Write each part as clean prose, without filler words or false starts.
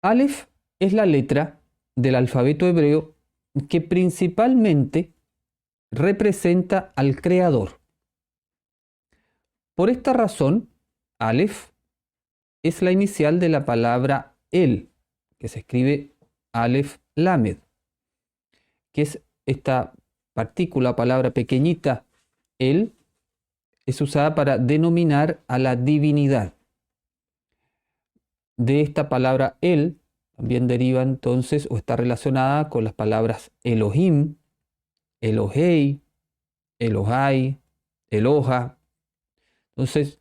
Aleph es la letra del alfabeto hebreo que principalmente representa al Creador. Por esta razón, Aleph es la inicial de la palabra El, que se escribe Aleph Lamed, que es esta partícula, palabra pequeñita, El, es usada para denominar a la divinidad. De esta palabra El también deriva entonces o está relacionada con las palabras Elohim, Elohei, Elohai, Eloha. Entonces,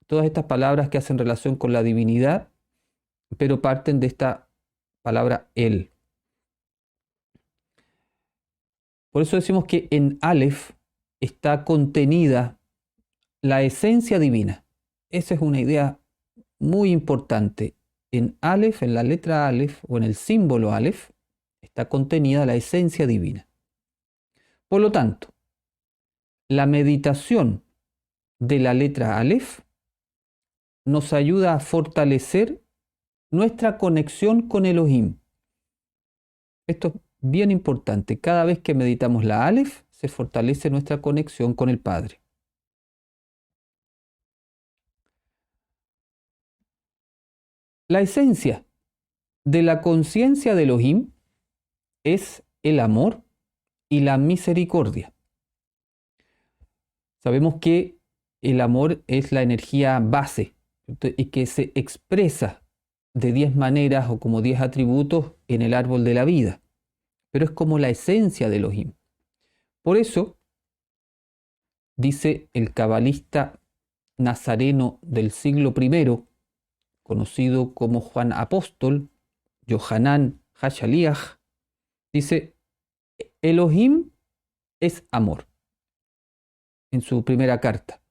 todas estas palabras que hacen relación con la divinidad, pero parten de esta palabra El. Por eso decimos que en Aleph está contenida la esencia divina. Esa es una idea muy importante. En Aleph, en la letra Aleph o en el símbolo Aleph, está contenida la esencia divina. Por lo tanto, la meditación de la letra Aleph nos ayuda a fortalecer nuestra conexión con Elohim. Esto es bien importante. Cada vez que meditamos la Aleph, se fortalece nuestra conexión con el Padre. La esencia de la conciencia de Elohim es el amor y la misericordia. Sabemos que el amor es la energía base y que se expresa de 10 maneras o como 10 atributos en el árbol de la vida, pero es como la esencia de Elohim. Por eso, dice el cabalista nazareno del siglo I, conocido como Juan Apóstol, Yohanan HaShaliach, dice, Elohim es amor. En su primera carta,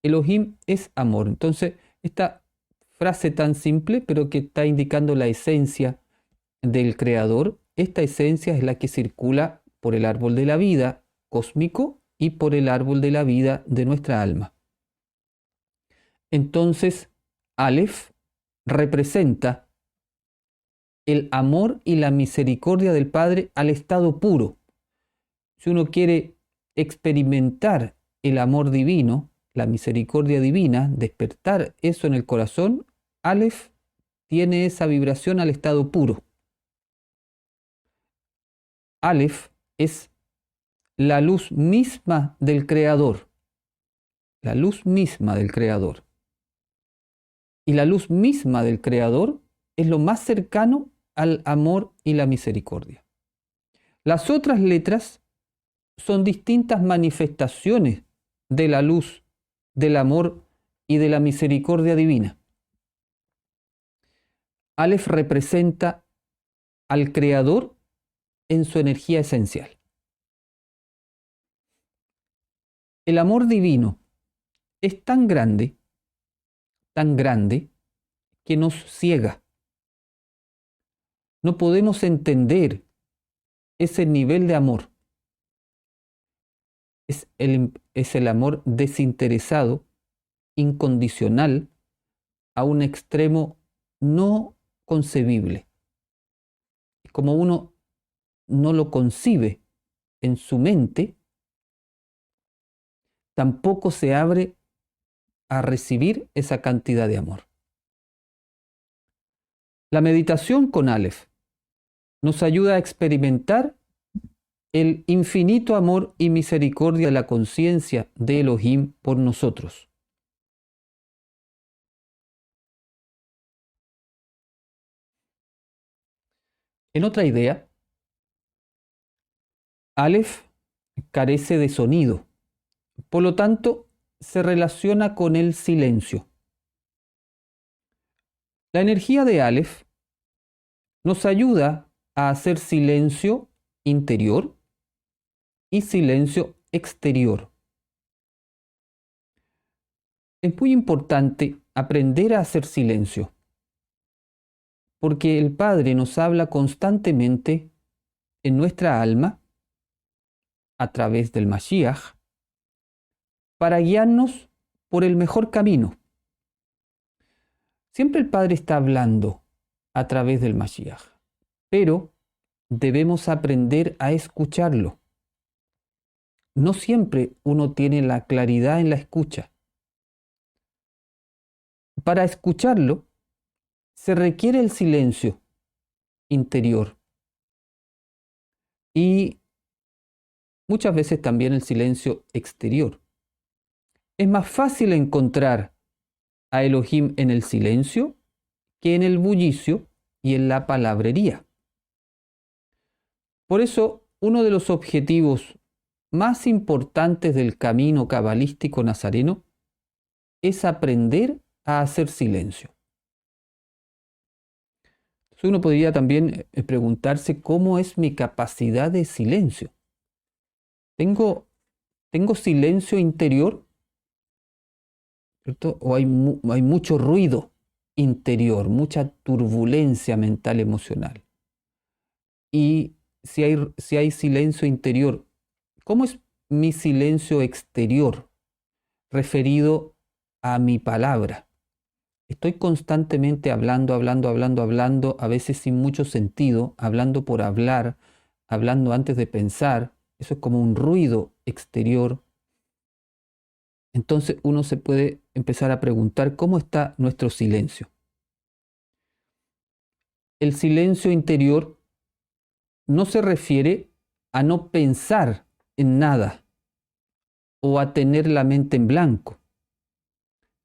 Elohim es amor. Entonces, esta frase tan simple, pero que está indicando la esencia del Creador, esta esencia es la que circula por el árbol de la vida cósmico y por el árbol de la vida de nuestra alma. Entonces, Aleph representa el amor y la misericordia del Padre al estado puro. Si uno quiere experimentar el amor divino, la misericordia divina, despertar eso en el corazón, Aleph tiene esa vibración al estado puro. Aleph es la luz misma del Creador. La luz misma del Creador. Y la luz misma del Creador es lo más cercano al amor y la misericordia. Las otras letras son distintas manifestaciones de la luz, del amor y de la misericordia divina. Aleph representa al Creador en su energía esencial. El amor divino es tan grande, que nos ciega. No podemos entender ese nivel de amor. Es el amor desinteresado, incondicional, a un extremo no concebible. Como uno no lo concibe en su mente, tampoco se abre a recibir esa cantidad de amor. La meditación con Aleph nos ayuda a experimentar el infinito amor y misericordia de la conciencia de Elohim por nosotros. En otra idea, Aleph carece de sonido, por lo tanto, se relaciona con el silencio. La energía de Aleph nos ayuda a hacer silencio interior y silencio exterior. Es muy importante aprender a hacer silencio, porque el Padre nos habla constantemente en nuestra alma a través del Mashiach para guiarnos por el mejor camino. Siempre el Padre está hablando a través del Mashiach. Pero debemos aprender a escucharlo. No siempre uno tiene la claridad en la escucha. Para escucharlo, se requiere el silencio interior y muchas veces también el silencio exterior. Es más fácil encontrar a Elohim en el silencio que en el bullicio y en la palabrería. Por eso, uno de los objetivos más importantes del camino cabalístico nazareno es aprender a hacer silencio. Entonces uno podría también preguntarse cómo es mi capacidad de silencio. ¿Tengo silencio interior? ¿Cierto? ¿O hay mucho ruido interior, mucha turbulencia mental emocional? Y si hay silencio interior, ¿cómo es mi silencio exterior referido a mi palabra? Estoy constantemente hablando, a veces sin mucho sentido, hablando por hablar, hablando antes de pensar. Eso es como un ruido exterior. Entonces uno se puede empezar a preguntar cómo está nuestro silencio. El silencio interior no se refiere a no pensar en nada o a tener la mente en blanco.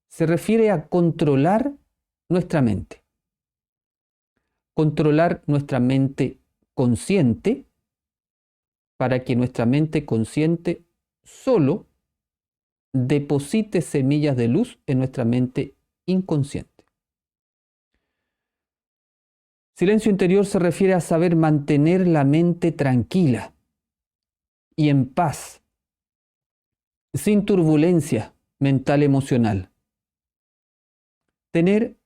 Se refiere a controlar nuestra mente. Controlar nuestra mente consciente para que nuestra mente consciente solo deposite semillas de luz en nuestra mente inconsciente. Silencio interior se refiere a saber mantener la mente tranquila y en paz, sin turbulencia mental emocional. Tener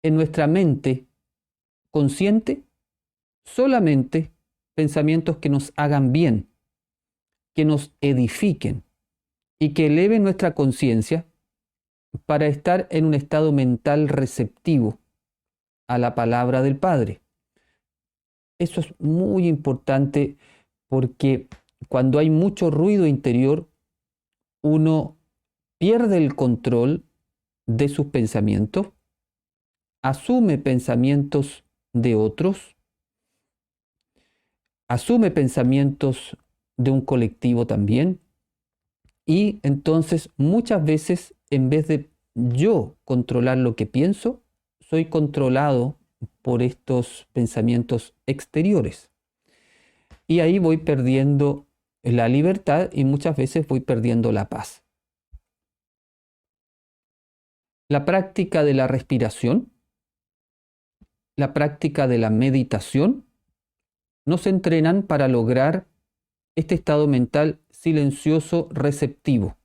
en nuestra mente consciente solamente pensamientos que nos hagan bien, que nos edifiquen y que eleven nuestra conciencia para estar en un estado mental receptivo a la palabra del Padre. Eso es muy importante porque cuando hay mucho ruido interior, uno pierde el control de sus pensamientos, asume pensamientos de otros, asume pensamientos de un colectivo también, y entonces muchas veces en vez de yo controlar lo que pienso, soy controlado por estos pensamientos exteriores. Y ahí voy perdiendo la libertad y muchas veces voy perdiendo la paz. La práctica de la respiración, la práctica de la meditación, nos entrenan para lograr este estado mental silencioso receptivo.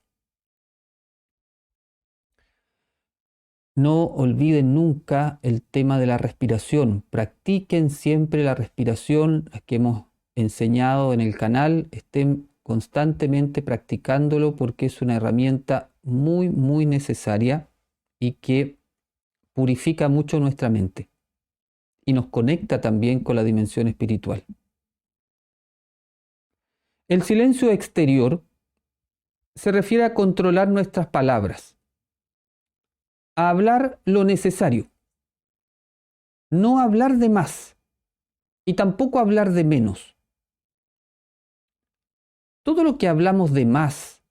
No olviden nunca el tema de la respiración. Practiquen siempre la respiración que hemos enseñado en el canal. Estén constantemente practicándolo porque es una herramienta muy, muy necesaria y que purifica mucho nuestra mente y nos conecta también con la dimensión espiritual. El silencio exterior se refiere a controlar nuestras palabras, a hablar lo necesario, no hablar de más y tampoco hablar de menos. Todo lo que hablamos de más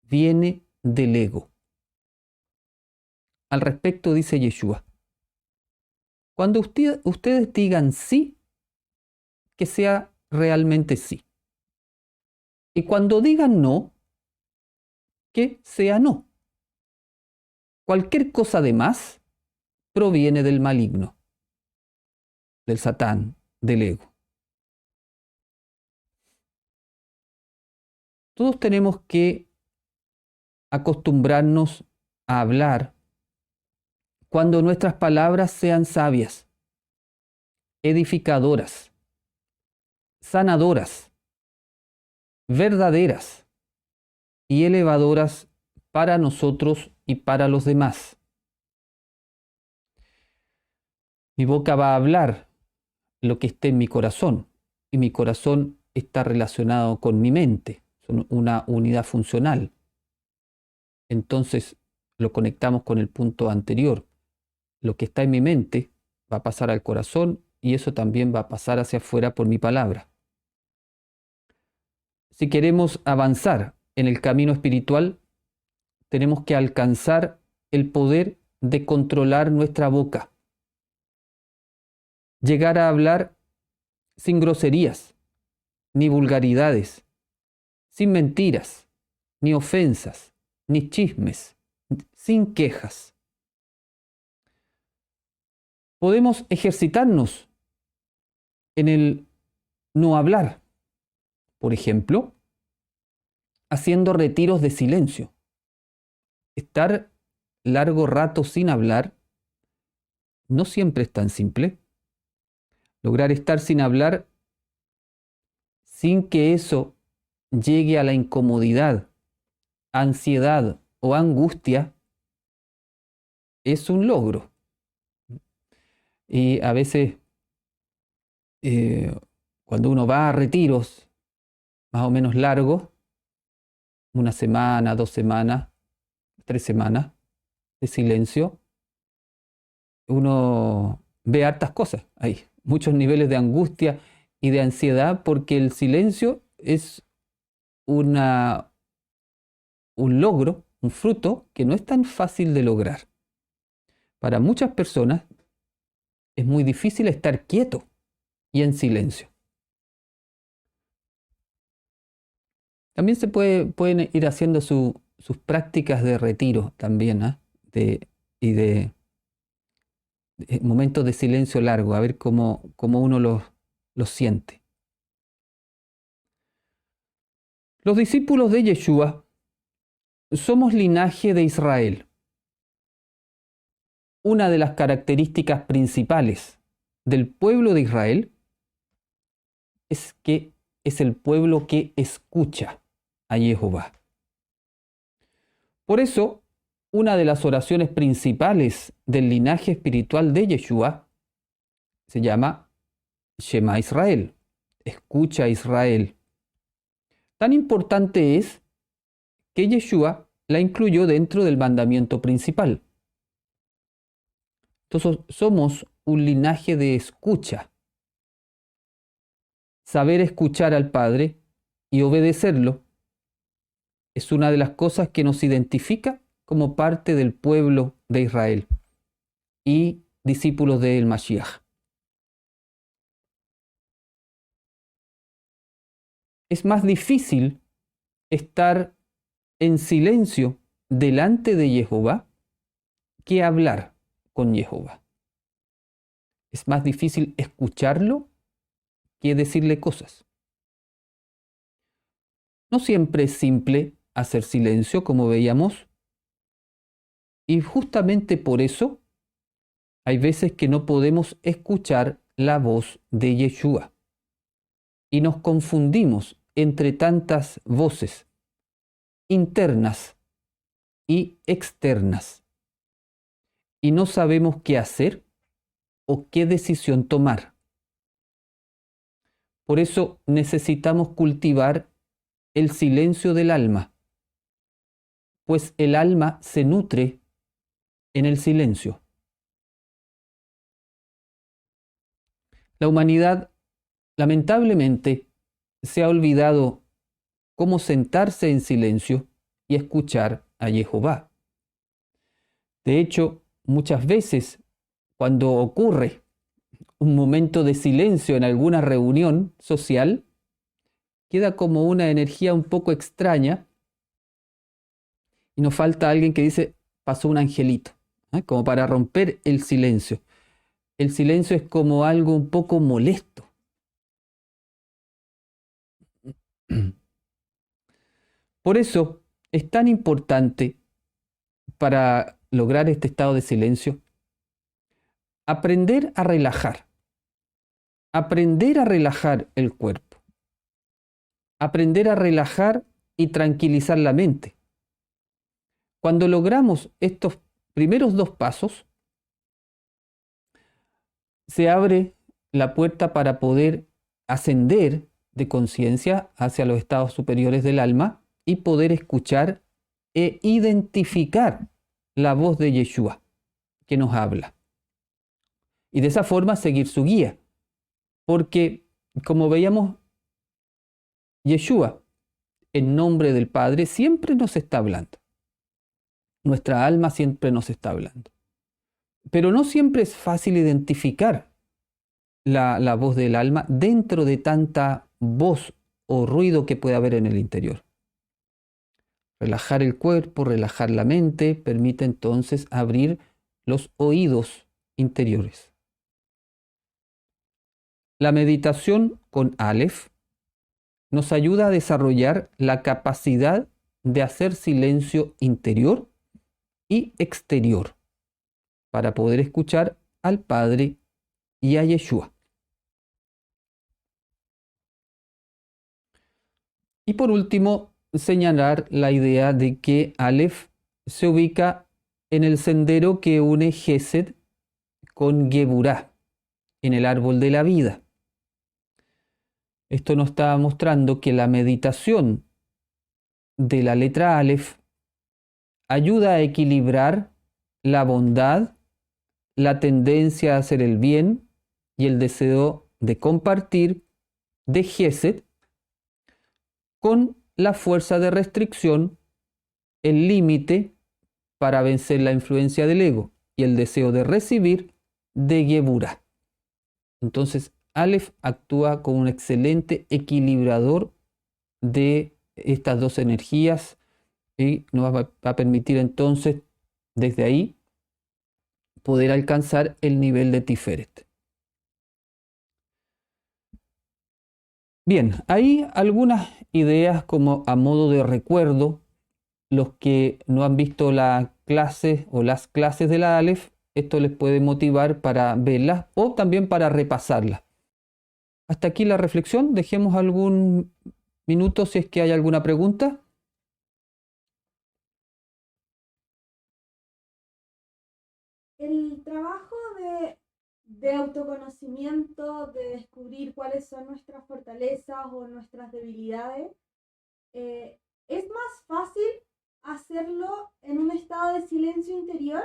viene del ego. Al respecto dice Yeshua, cuando ustedes digan sí, que sea realmente sí. Y cuando digan no, que sea no. Cualquier cosa de más proviene del maligno, del Satán, del ego. Todos tenemos que acostumbrarnos a hablar cuando nuestras palabras sean sabias, edificadoras, sanadoras, verdaderas y elevadoras para nosotros y para los demás. Mi boca va a hablar lo que esté en mi corazón, y mi corazón está relacionado con mi mente, son una unidad funcional. Entonces lo conectamos con el punto anterior. Lo que está en mi mente va a pasar al corazón y eso también va a pasar hacia afuera por mi palabra. Si queremos avanzar en el camino espiritual, tenemos que alcanzar el poder de controlar nuestra boca. Llegar a hablar sin groserías, ni vulgaridades, sin mentiras, ni ofensas, ni chismes, sin quejas. Podemos ejercitarnos en el no hablar, por ejemplo, haciendo retiros de silencio. Estar largo rato sin hablar no siempre es tan simple. Lograr estar sin hablar sin que eso llegue a la incomodidad, ansiedad o angustia es un logro. Y a veces cuando uno va a retiros más o menos largos, una semana, 2 semanas, 3 semanas de silencio, uno ve hartas cosas ahí, muchos niveles de angustia y de ansiedad, porque el silencio es un logro, un fruto que no es tan fácil de lograr. Para muchas personas es muy difícil estar quieto y en silencio. También pueden ir haciendo sus prácticas de retiro también, y de momentos de silencio largo, a ver cómo uno los siente. Los discípulos de Yeshua somos linaje de Israel. Una de las características principales del pueblo de Israel es que es el pueblo que escucha a Jehová. Por eso, una de las oraciones principales del linaje espiritual de Yeshua se llama Shema Israel, escucha Israel. Tan importante es que Yeshua la incluyó dentro del mandamiento principal. Entonces, somos un linaje de escucha. Saber escuchar al Padre y obedecerlo es una de las cosas que nos identifica como parte del pueblo de Israel y discípulos del Mashiach. Es más difícil estar en silencio delante de Jehová que hablar con Jehová. Es más difícil escucharlo que decirle cosas. No siempre es simple hacer silencio, como veíamos, y justamente por eso hay veces que no podemos escuchar la voz de Yeshua y nos confundimos entre tantas voces internas y externas y no sabemos qué hacer o qué decisión tomar. Por eso necesitamos cultivar el silencio del alma, pues el alma se nutre en el silencio. La humanidad, lamentablemente, se ha olvidado cómo sentarse en silencio y escuchar a Jehová. De hecho, muchas veces, cuando ocurre un momento de silencio en alguna reunión social, queda como una energía un poco extraña y nos falta alguien que dice, pasó un angelito, como para romper el silencio. El silencio es como algo un poco molesto. Por eso es tan importante para lograr este estado de silencio aprender a relajar el cuerpo, aprender a relajar y tranquilizar la mente. Cuando logramos estos primeros 2 pasos, se abre la puerta para poder ascender de conciencia hacia los estados superiores del alma y poder escuchar e identificar la voz de Yeshua que nos habla. Y de esa forma seguir su guía. Porque, como veíamos, Yeshua, en nombre del Padre, siempre nos está hablando. Nuestra alma siempre nos está hablando. Pero no siempre es fácil identificar la voz del alma dentro de tanta voz o ruido que puede haber en el interior. Relajar el cuerpo, relajar la mente, permite entonces abrir los oídos interiores. La meditación con Aleph nos ayuda a desarrollar la capacidad de hacer silencio interior y exterior para poder escuchar al Padre y a Yeshua. Y por último, señalar la idea de que Aleph se ubica en el sendero que une Gesed con Geburah, en el árbol de la vida. Esto nos está mostrando que la meditación de la letra Aleph ayuda a equilibrar la bondad, la tendencia a hacer el bien y el deseo de compartir de Gesed con la fuerza de restricción, el límite para vencer la influencia del ego y el deseo de recibir de Geburah. Entonces, Aleph actúa como un excelente equilibrador de estas dos energías y nos va a permitir entonces, desde ahí, poder alcanzar el nivel de Tiferet. Bien, hay algunas ideas como a modo de recuerdo. Los que no han visto la clase o las clases de la Aleph, esto les puede motivar para verlas o también para repasarlas. Hasta aquí la reflexión. Dejemos algún minuto si es que hay alguna pregunta. El trabajo de autoconocimiento, de descubrir cuáles son nuestras fortalezas o nuestras debilidades, ¿es más fácil hacerlo en un estado de silencio interior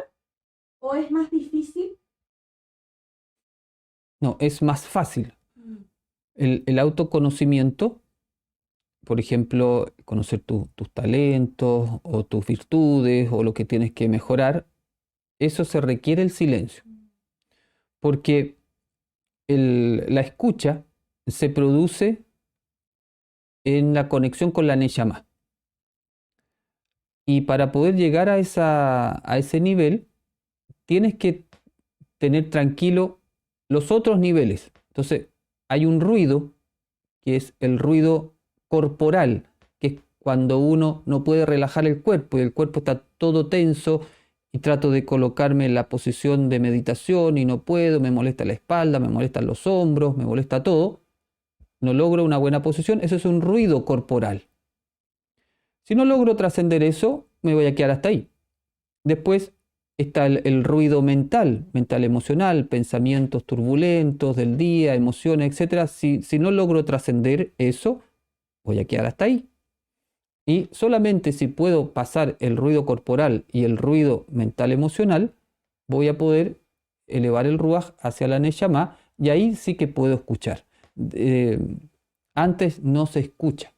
o es más difícil? No, es más fácil. El autoconocimiento, por ejemplo, conocer tus talentos o tus virtudes o lo que tienes que mejorar, eso se requiere el silencio. Porque la escucha se produce en la conexión con la Neshama. Y para poder llegar a ese nivel, tienes que tener tranquilo los otros niveles. Entonces, hay un ruido, que es el ruido corporal, que es cuando uno no puede relajar el cuerpo y el cuerpo está todo tenso y trato de colocarme en la posición de meditación y no puedo, me molesta la espalda, me molestan los hombros, me molesta todo, no logro una buena posición, eso es un ruido corporal. Si no logro trascender eso, me voy a quedar hasta ahí. Después está el ruido mental emocional, pensamientos turbulentos del día, emociones, etc. Si no logro trascender eso, voy a quedar hasta ahí. Y solamente si puedo pasar el ruido corporal y el ruido mental emocional, voy a poder elevar el ruaj hacia la neshama y ahí sí que puedo escuchar. Antes no se escucha.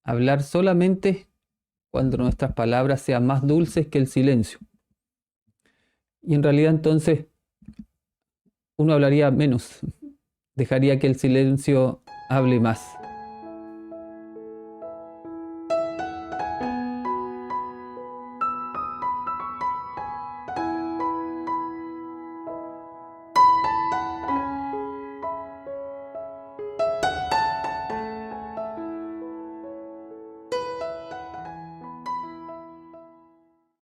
Hablar solamente cuando nuestras palabras sean más dulces que el silencio. Y en realidad entonces uno hablaría menos, dejaría que el silencio hable más.